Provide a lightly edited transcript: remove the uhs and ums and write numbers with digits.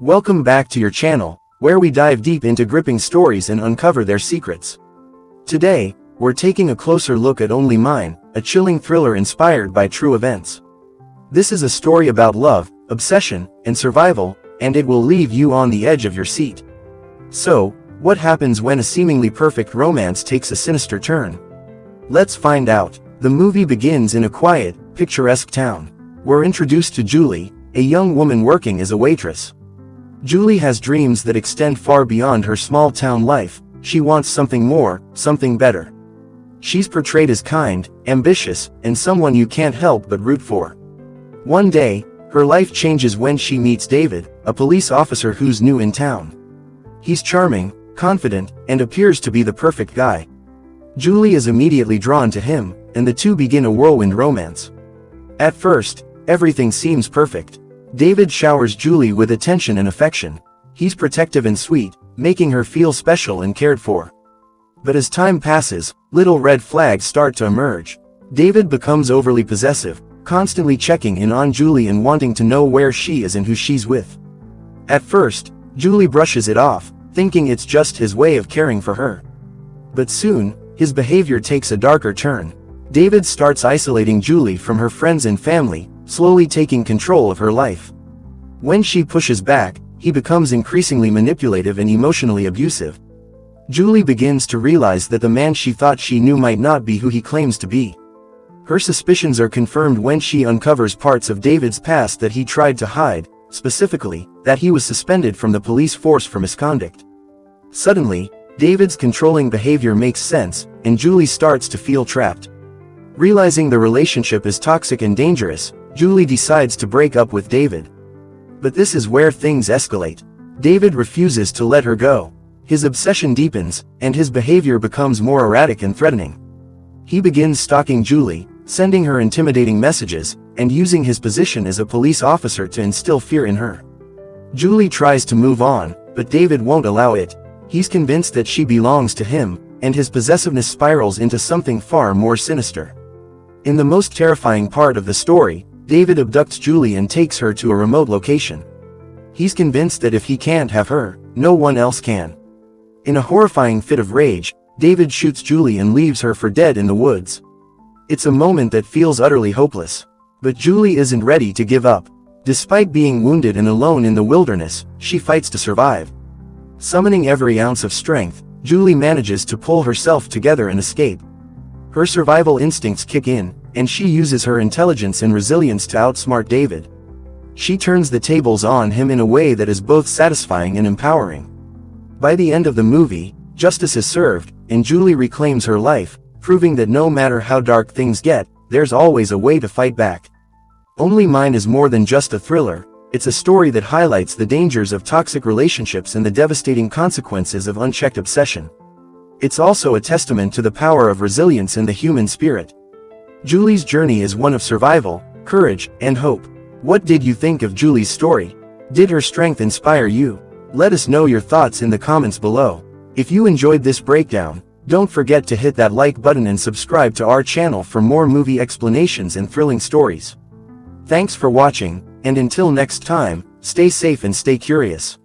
Welcome back to your channel, where we dive deep into gripping stories and uncover their secrets. Today, we're taking a closer look at Only Mine, a chilling thriller inspired by true events. This is a story about love, obsession, and survival, and it will leave you on the edge of your seat. So, what happens when a seemingly perfect romance takes a sinister turn? Let's find out. The movie begins in a quiet, picturesque town. We're introduced to Julie, a young woman working as a waitress. Julie has dreams that extend far beyond her small-town life. She wants something more, something better. She's portrayed as kind, ambitious, and someone you can't help but root for. One day, her life changes when she meets David, a police officer who's new in town. He's charming, confident, and appears to be the perfect guy. Julie is immediately drawn to him, and the two begin a whirlwind romance. At first, everything seems perfect. David showers Julie with attention and affection. He's protective and sweet, making her feel special and cared for. But as time passes, little red flags start to emerge. David becomes overly possessive, constantly checking in on Julie and wanting to know where she is and who she's with. At first, Julie brushes it off, thinking it's just his way of caring for her. But soon, his behavior takes a darker turn. David starts isolating Julie from her friends and family, slowly taking control of her life. When she pushes back, he becomes increasingly manipulative and emotionally abusive. Julie begins to realize that the man she thought she knew might not be who he claims to be. Her suspicions are confirmed when she uncovers parts of David's past that he tried to hide, specifically, that he was suspended from the police force for misconduct. Suddenly, David's controlling behavior makes sense, and Julie starts to feel trapped. Realizing the relationship is toxic and dangerous, Julie decides to break up with David. But this is where things escalate. David refuses to let her go. His obsession deepens, and his behavior becomes more erratic and threatening. He begins stalking Julie, sending her intimidating messages, and using his position as a police officer to instill fear in her. Julie tries to move on, but David won't allow it. He's convinced that she belongs to him, and his possessiveness spirals into something far more sinister. In the most terrifying part of the story, David abducts Julie and takes her to a remote location. He's convinced that if he can't have her, no one else can. In a horrifying fit of rage, David shoots Julie and leaves her for dead in the woods. It's a moment that feels utterly hopeless. But Julie isn't ready to give up. Despite being wounded and alone in the wilderness, she fights to survive. Summoning every ounce of strength, Julie manages to pull herself together and escape. Her survival instincts kick in, and she uses her intelligence and resilience to outsmart David. She turns the tables on him in a way that is both satisfying and empowering. By the end of the movie, justice is served, and Julie reclaims her life, proving that no matter how dark things get, there's always a way to fight back. Only Mine is more than just a thriller. It's a story that highlights the dangers of toxic relationships and the devastating consequences of unchecked obsession. It's also a testament to the power of resilience in the human spirit. Julie's journey is one of survival, courage, and hope. What did you think of Julie's story? Did her strength inspire you? Let us know your thoughts in the comments below. If you enjoyed this breakdown, don't forget to hit that like button and subscribe to our channel for more movie explanations and thrilling stories. Thanks for watching, and until next time, stay safe and stay curious.